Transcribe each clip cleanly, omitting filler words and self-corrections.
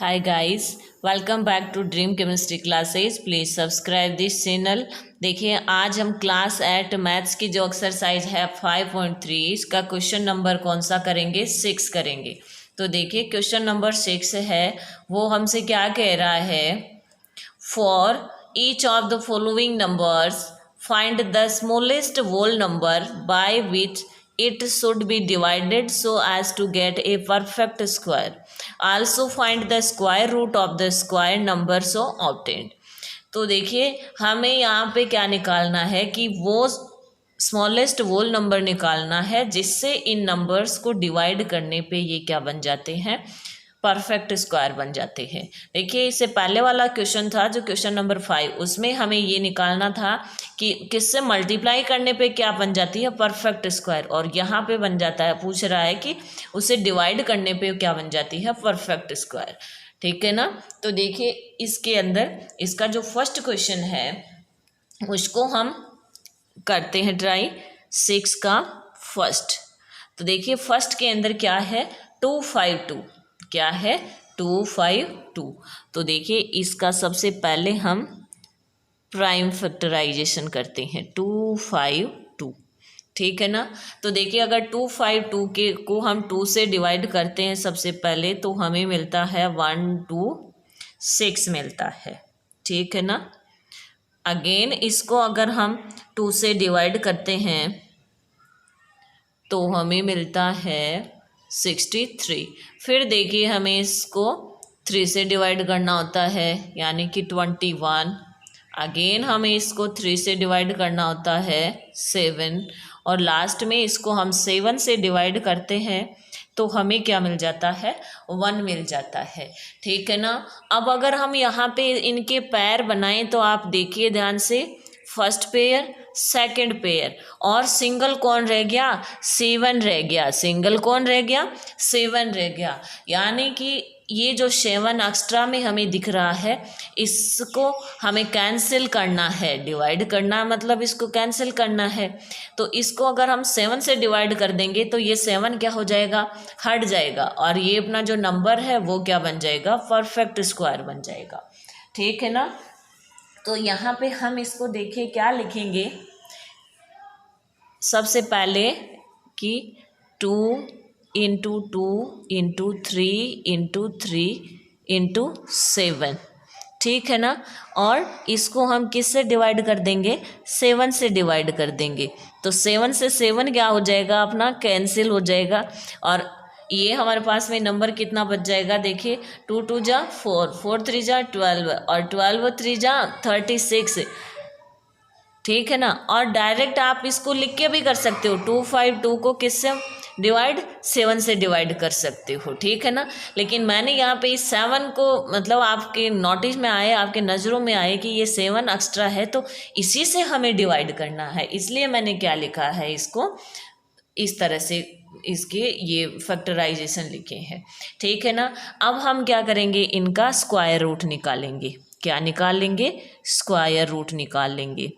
Hi guys, welcome back to Dream Chemistry classes. Please subscribe this channel. देखिए आज हम class 8 maths की जो एक्सरसाइज है 5.3 इसका क्वेश्चन नंबर कौन सा करेंगे 6 करेंगे। तो देखिए क्वेश्चन नंबर 6 है, वो हमसे क्या कह रहा है, for each of the following numbers find the smallest whole number by which it should be divided so as to get a perfect square. Also find the square root of the square number so obtained. तो देखिए हमें यहाँ पे क्या निकालना है कि वो स्मॉलेस्ट होल नंबर निकालना है जिससे इन नंबर्स को डिवाइड करने पे ये क्या बन जाते हैं, परफेक्ट स्क्वायर बन जाते हैं। देखिए इससे पहले वाला क्वेश्चन था जो क्वेश्चन नंबर 5, उसमें हमें ये निकालना था कि किससे मल्टीप्लाई करने पे क्या बन जाती है, परफेक्ट स्क्वायर, और यहाँ पे बन जाता है, पूछ रहा है कि उसे डिवाइड करने पे क्या बन जाती है, परफेक्ट स्क्वायर। ठीक है ना। तो देखिए इसके अंदर इसका जो फर्स्ट क्वेश्चन है उसको हम करते हैं ट्राई। 6 का फर्स्ट, तो देखिए फर्स्ट के अंदर क्या है, 252, क्या है 252। तो देखिए इसका सबसे पहले हम प्राइम फैक्टराइजेशन करते हैं 252, ठीक है ना। तो देखिए अगर 252 के को हम 2 से डिवाइड करते हैं सबसे पहले तो हमें मिलता है 126 मिलता है, ठीक है ना। अगेन इसको अगर हम 2 से डिवाइड करते हैं तो हमें मिलता है 63। फिर देखिए हमें इसको 3 से डिवाइड करना होता है यानी कि 21। अगेन हमें इसको 3 से डिवाइड करना होता है 7, और लास्ट में इसको हम 7 से डिवाइड करते हैं तो हमें क्या मिल जाता है, 1 मिल जाता है, ठीक है ना। अब अगर हम यहाँ पे इनके पैर बनाएं तो आप देखिए ध्यान से, फर्स्ट पेयर, सेकंड पेयर, और सिंगल कौन रह गया, 7 रह गया, सिंगल कौन रह गया, 7 रह गया। यानी कि ये जो 7 एक्स्ट्रा में हमें दिख रहा है इसको हमें कैंसिल करना है, डिवाइड करना मतलब इसको कैंसिल करना है। तो इसको अगर हम 7 से डिवाइड कर देंगे तो ये 7 क्या हो जाएगा, हट जाएगा, और ये अपना जो नंबर है वो क्या बन जाएगा, परफेक्ट स्क्वायर बन जाएगा, ठीक है ना। तो यहाँ पे हम इसको देखिए क्या लिखेंगे, सबसे पहले कि 2 इंटू 2 इंटू 3 इंटू 3 इंटू 7, ठीक है ना। और इसको हम किस से डिवाइड कर देंगे, 7 से डिवाइड कर देंगे। तो 7 से 7 क्या हो जाएगा, अपना कैंसिल हो जाएगा, और ये हमारे पास में नंबर कितना बच जाएगा, देखिए 2 2 जा 4, 4 3 जा 12, और 12 3 जा 36, ठीक है ना। और डायरेक्ट आप इसको लिख के भी कर सकते हो, 252 को किससे डिवाइड, 7 से डिवाइड कर सकते हो, ठीक है ना। लेकिन मैंने यहाँ पे इस 7 को मतलब आपके नोटिस में आए, आपके नज़रों में आए कि ये 7 एक्स्ट्रा है तो इसी से हमें डिवाइड करना है, इसलिए मैंने क्या लिखा है, इसको इस तरह से इसके ये फैक्टराइजेशन लिखे हैं, ठीक है ना। अब हम क्या करेंगे, इनका स्क्वायर रूट निकालेंगे। क्या निकाल लेंगे, स्क्वायर रूट निकाल लेंगे।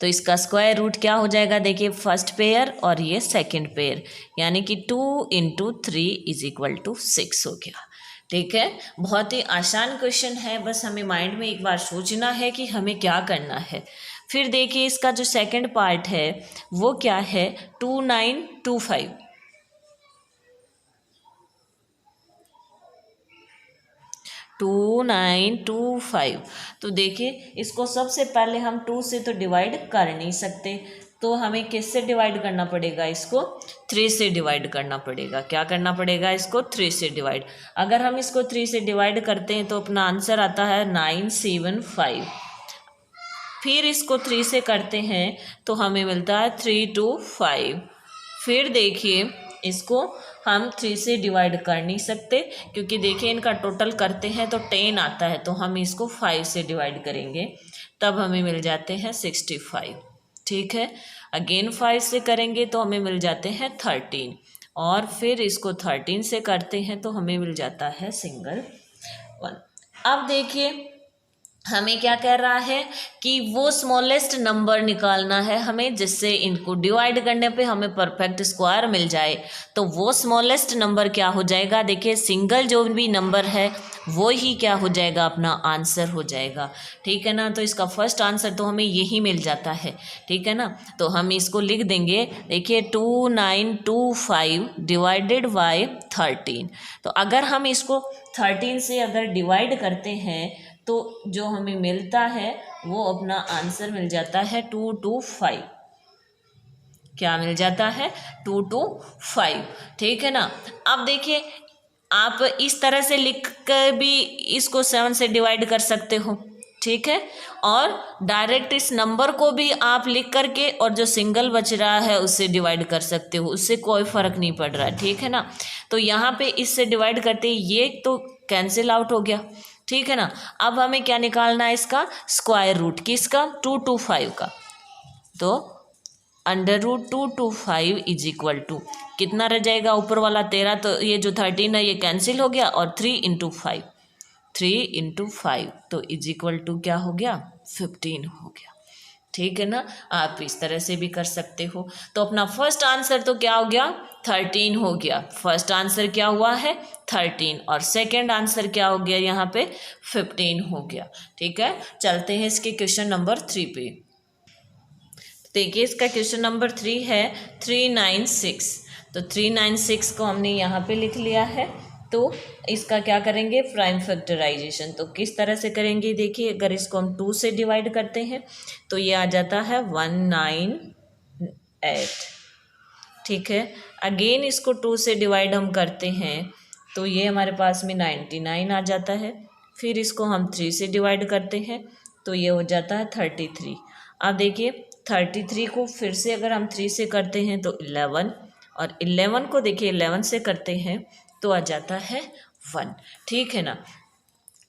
तो इसका स्क्वायर रूट क्या हो जाएगा, देखिए फर्स्ट पेयर और ये सेकंड पेयर, यानी कि 2 इंटू 3 इज इक्वल टू 6 हो गया, ठीक है। बहुत ही आसान क्वेश्चन है, बस हमें माइंड में एक बार सोचना है कि हमें क्या करना है। फिर देखिए इसका जो सेकंड पार्ट है वो क्या है, 2925, 2925। तो देखिए इसको सबसे पहले हम 2 से तो डिवाइड कर नहीं सकते, तो हमें किससे डिवाइड करना पड़ेगा, इसको 3 से डिवाइड करना पड़ेगा। क्या करना पड़ेगा, इसको 3 से डिवाइड। अगर हम इसको 3 से डिवाइड करते हैं तो अपना आंसर आता है 975। फिर इसको 3 से करते हैं तो हमें मिलता है 325। फिर देखिए इसको हम 3 से डिवाइड कर नहीं सकते क्योंकि देखिए इनका टोटल करते हैं तो 10 आता है, तो हम इसको 5 से डिवाइड करेंगे तब हमें मिल जाते हैं 65, ठीक है। अगेन 5 से करेंगे तो हमें मिल जाते हैं 13, और फिर इसको 13 से करते हैं तो हमें मिल जाता है सिंगल 1। अब देखिए हमें क्या कह रहा है कि वो स्मॉलेस्ट नंबर निकालना है हमें, जिससे इनको डिवाइड करने पे हमें परफेक्ट स्क्वायर मिल जाए। तो वो स्मॉलेस्ट नंबर क्या हो जाएगा, देखिए सिंगल जो भी नंबर है वो ही क्या हो जाएगा, अपना आंसर हो जाएगा। ठीक है ना, तो इसका फर्स्ट आंसर तो हमें यही मिल जाता है। ठीक है ना, तो हम इसको लिख देंगे, देखिए 2925 डिवाइडेड बाय 13। तो अगर हम इसको 13 से अगर डिवाइड करते हैं तो जो हमें मिलता है वो अपना आंसर मिल जाता है 225। क्या मिल जाता है, 225। ठीक है ना, अब देखिए आप इस तरह से लिख कर भी इसको 7 से डिवाइड कर सकते हो। ठीक है, और डायरेक्ट इस नंबर को भी आप लिख करके और जो सिंगल बच रहा है उससे डिवाइड कर सकते हो, उससे कोई फर्क नहीं पड़ रहा है। ठीक है ना, तो यहाँ पे इससे डिवाइड करते ये तो कैंसिल आउट हो गया। ठीक है ना, अब हमें क्या निकालना है, इसका स्क्वायर रूट, किसका, 225 का। तो √225 इज इक्वल टू कितना रह जाएगा, ऊपर वाला 13, तो ये जो 13 है ये कैंसिल हो गया, और 3 × 5 तो इज इक्वल टू क्या हो गया, 15 हो गया। ठीक है ना, आप इस तरह से भी कर सकते हो। तो अपना फर्स्ट आंसर तो क्या हो गया, 13 हो गया। फर्स्ट आंसर क्या हुआ है, 13, और सेकंड आंसर क्या हो गया यहाँ पे, 15 हो गया। ठीक है, चलते हैं इसके क्वेश्चन नंबर 3 पे। देखिए इसका क्वेश्चन नंबर 3 है 396। तो 396 को हमने यहाँ पे लिख लिया है। तो इसका क्या करेंगे, प्राइम फैक्टराइजेशन। तो किस तरह से करेंगे, देखिए अगर इसको हम 2 से डिवाइड करते हैं तो ये आ जाता है 198। ठीक है, अगेन इसको 2 से डिवाइड हम करते हैं तो ये हमारे पास में 99 आ जाता है। फिर इसको हम 3 से डिवाइड करते हैं तो ये हो जाता है 33। अब देखिए 33 को फिर से अगर हम 3 से करते हैं तो 11, और 11 को देखिए 11 से करते हैं तो आ जाता है 1। ठीक है ना,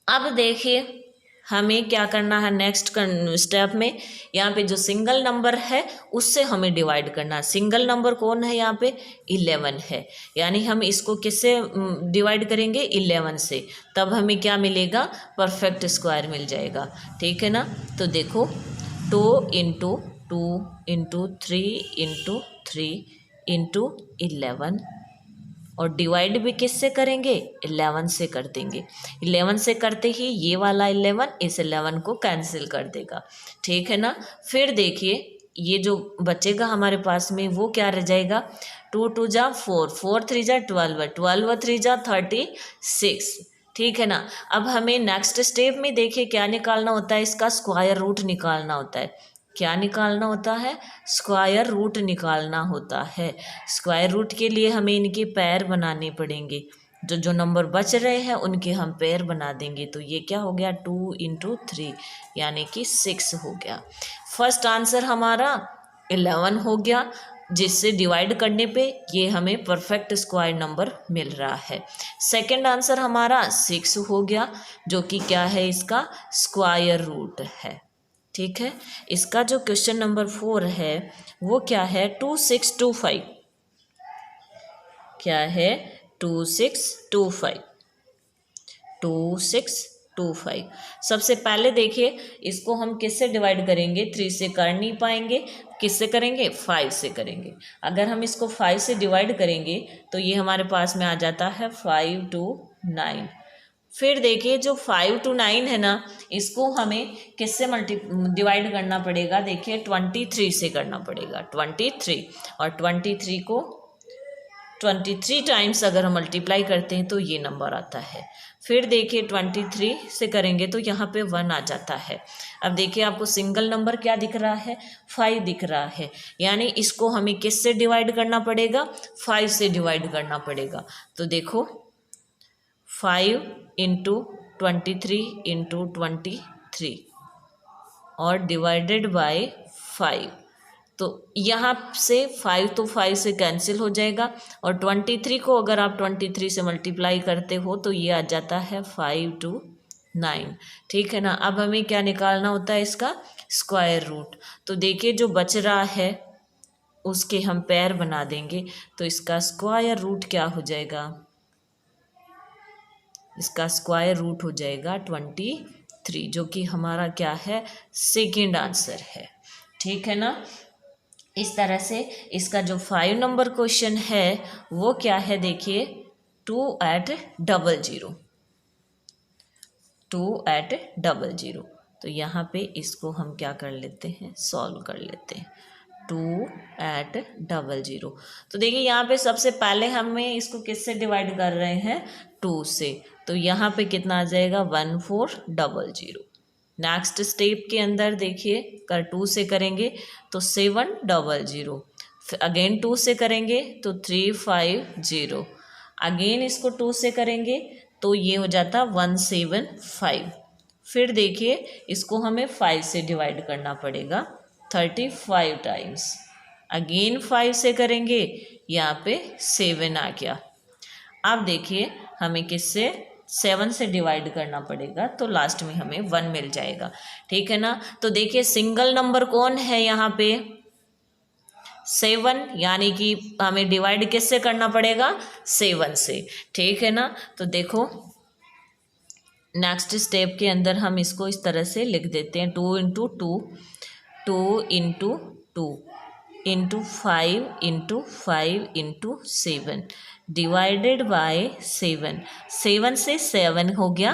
अब देखिए हमें क्या करना है, नेक्स्ट स्टेप में यहाँ पे जो सिंगल नंबर है उससे हमें डिवाइड करना है। सिंगल नंबर कौन है यहाँ पे, 11 है, यानी हम इसको किससे डिवाइड करेंगे, 11 से, तब हमें क्या मिलेगा, परफेक्ट स्क्वायर मिल जाएगा। ठीक है ना, तो देखो 2 × 2 × 3 × 3 × 11, और डिवाइड भी किससे करेंगे, 11 से कर देंगे। 11 से करते ही ये वाला 11 इस 11 को कैंसिल कर देगा। ठीक है ना, फिर देखिए ये जो बचेगा हमारे पास में वो क्या रह जाएगा, 2 × 2 = 4, 4 × 3 = 12, 12 × 3 = 36। ठीक है ना, अब हमें नेक्स्ट स्टेप में देखिए क्या निकालना होता है, इसका स्क्वायर रूट निकालना होता है। क्या निकालना होता है, स्क्वायर रूट निकालना होता है। स्क्वायर रूट के लिए हमें इनके पैर बनाने पड़ेंगे, जो जो नंबर बच रहे हैं उनके हम पैर बना देंगे। तो ये क्या हो गया, 2 × 3 यानी कि 6 हो गया। फर्स्ट आंसर हमारा 11 हो गया, जिससे डिवाइड करने पे ये हमें परफेक्ट स्क्वायर नंबर मिल रहा है। सेकंड आंसर हमारा 6 हो गया, जो कि क्या है, इसका स्क्वायर रूट है। ठीक है, इसका जो क्वेश्चन नंबर 4 है वो क्या है, 2625। क्या है, 2625, 2625। सबसे पहले देखिए इसको हम किससे डिवाइड करेंगे, 3 से कर नहीं पाएंगे, किससे करेंगे, 5 से करेंगे। अगर हम इसको 5 से डिवाइड करेंगे तो ये हमारे पास में आ जाता है 5 × 9। फिर देखिए जो 5 × 9 है ना, इसको हमें किससे डिवाइड करना पड़ेगा, देखिए 23 से करना पड़ेगा, 23, और 23 को 23 टाइम्स अगर हम मल्टीप्लाई करते हैं तो ये नंबर आता है। फिर देखिए 23 से करेंगे तो यहाँ पे 1 आ जाता है। अब देखिए आपको सिंगल नंबर क्या दिख रहा है, 5 दिख रहा है, यानी इसको हमें किससे डिवाइड करना पड़ेगा, 5 से डिवाइड करना पड़ेगा। तो देखो 5 × 23 × 23 और डिवाइडेड बाय 5। तो यहाँ से 5 तो 5 से कैंसिल हो जाएगा, और 23 को अगर आप 23 से मल्टीप्लाई करते हो तो ये आ जाता है 5 × 9। ठीक है ना, अब हमें क्या निकालना होता है, इसका स्क्वायर रूट। तो देखिए जो बच रहा है उसके हम पैर बना देंगे, तो इसका स्क्वायर रूट क्या हो जाएगा, इसका स्क्वायर रूट हो जाएगा 23। 3, जो कि हमारा क्या है, सेकेंड आंसर है। ठीक है ना। इस तरह से इसका जो 5 नंबर क्वेश्चन है वो क्या है, देखिए 2 at 00। तो यहाँ पे इसको हम क्या कर लेते हैं, सॉल्व कर लेते हैं। 2 at 00। तो देखिए यहाँ पे सबसे पहले हमें इसको किससे डिवाइड कर रहे हैं, 2 से। तो यहाँ पे कितना आ जाएगा, 1400। नेक्स्ट स्टेप के अंदर देखिए 2 से करेंगे तो 700, अगेन 2 से करेंगे तो 350, अगेन इसको 2 से करेंगे तो ये हो जाता 175। फिर देखिए इसको हमें 5 से डिवाइड करना पड़ेगा 35 टाइम्स, अगेन 5 से करेंगे, यहाँ पे 7 आ गया। अब देखिए हमें किससे, 7 से डिवाइड करना पड़ेगा, तो लास्ट में हमें 1 मिल जाएगा। ठीक है ना। तो देखिए सिंगल नंबर कौन है यहाँ पे, 7, यानी कि हमें डिवाइड किससे करना पड़ेगा, 7 से। ठीक है ना। तो देखो नेक्स्ट स्टेप के अंदर हम इसको इस तरह से लिख देते हैं, 2 into 2, 2 into 2 into 5 into 5 into 7 divided by 7। 7 से 7 हो गया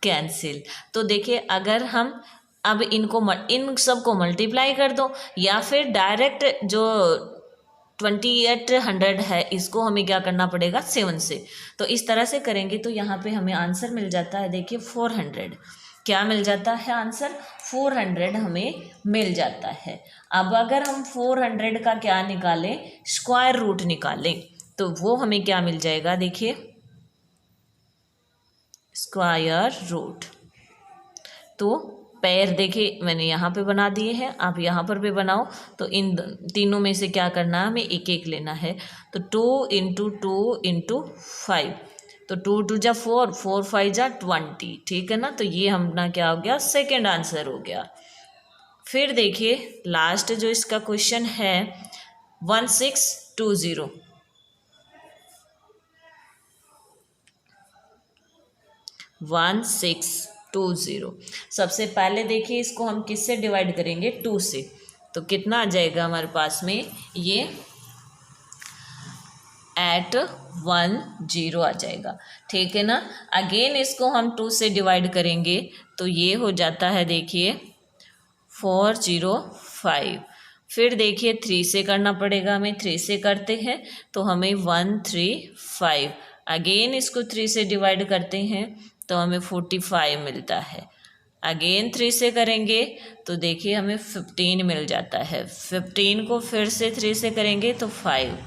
कैंसिल। तो देखिए अगर हम अब इन सब को मल्टीप्लाई कर दो, या फिर डायरेक्ट जो 2800 है इसको हमें क्या करना पड़ेगा, 7 से। तो इस तरह से करेंगे तो यहाँ पे हमें आंसर मिल जाता है, देखिए 400। क्या मिल जाता है आंसर, 400 हमें मिल जाता है। अब अगर हम 400 का क्या निकालें, स्क्वायर रूट निकालें, तो वो हमें क्या मिल जाएगा, देखिए स्क्वायर रूट। तो पैर देखिए मैंने यहाँ पे बना दिए हैं, आप यहाँ पर भी बनाओ। तो इन तीनों में से क्या करना है, हमें एक एक लेना है। तो 2 इंटू 2 इंटू 5, तो 2 2 जा 4, 4 5 जा 20। ठीक है ना। तो ये अपना क्या हो गया, सेकेंड आंसर हो गया। फिर देखिए लास्ट जो इसका क्वेश्चन है 1620। 1620 सबसे पहले देखिए इसको हम किससे डिवाइड करेंगे, 2 से। तो कितना आ जाएगा हमारे पास में, ये 810 आ जाएगा। ठीक है ना। अगेन इसको हम 2 से डिवाइड करेंगे तो ये हो जाता है, देखिए 405। फिर देखिए 3 से करना पड़ेगा हमें, 3 से करते हैं तो हमें 135। अगेन इसको 3 से डिवाइड करते हैं तो हमें 45 मिलता है। अगेन 3 से करेंगे तो देखिए हमें 15 मिल जाता है। 15 को फिर से 3 से करेंगे तो 5,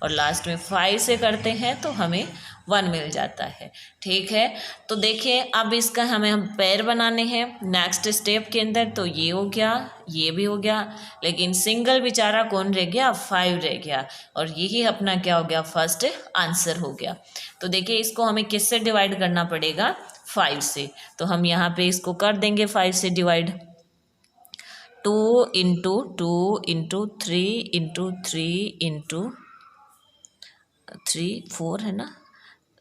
और लास्ट में 5 से करते हैं तो हमें 1 मिल जाता है। ठीक है। तो देखिए अब इसका हम पैर बनाने हैं नेक्स्ट स्टेप के अंदर। तो ये हो गया, ये भी हो गया, लेकिन सिंगल बेचारा कौन रह गया, 5 रह गया, और यही अपना क्या हो गया, फर्स्ट आंसर हो गया। तो देखिए इसको हमें किससे डिवाइड करना पड़ेगा, 5 से। तो हम यहाँ पे इसको कर देंगे 5 से divide. 2 into 2 into 3 into 3 into 3 4 है ना,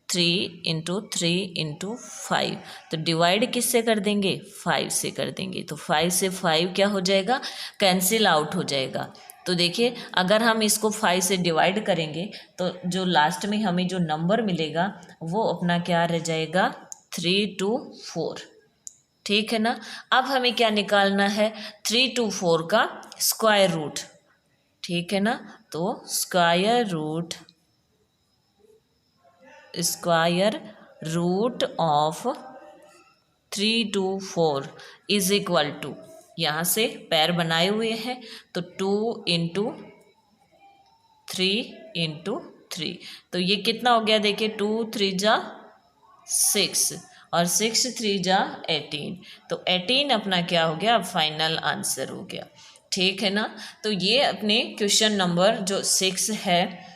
3 इंटू 3 इंटू 5। तो डिवाइड किससे कर देंगे, 5 से कर देंगे। तो 5 से 5 क्या हो जाएगा, कैंसिल आउट हो जाएगा। तो देखिए अगर हम इसको 5 से डिवाइड करेंगे तो जो लास्ट में हमें जो नंबर मिलेगा वो अपना क्या रह जाएगा, 324। ठीक है ना। अब हमें क्या निकालना है, 324 का स्क्वायर रूट। ठीक है ना। तो square root of 324 is equal to, यहाँ से पैर बनाए हुए हैं तो 2 इंटू 3 इंटू 3। तो ये कितना हो गया, देखिए 2 3 जा 6 और 6 3 जा 18। तो 18 अपना क्या हो गया, फाइनल आंसर हो गया। ठीक है ना। तो ये अपने क्वेश्चन नंबर जो 6 है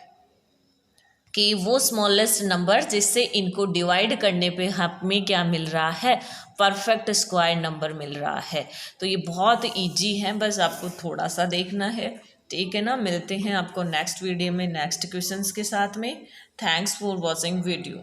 कि वो स्मॉलेस्ट नंबर जिससे इनको डिवाइड करने पे हमें क्या मिल रहा है, परफेक्ट स्क्वायर नंबर मिल रहा है। तो ये बहुत इजी है, बस आपको थोड़ा सा देखना है। ठीक है ना। मिलते हैं आपको नेक्स्ट वीडियो में नेक्स्ट क्वेश्चंस के साथ में। Thanks for watching video.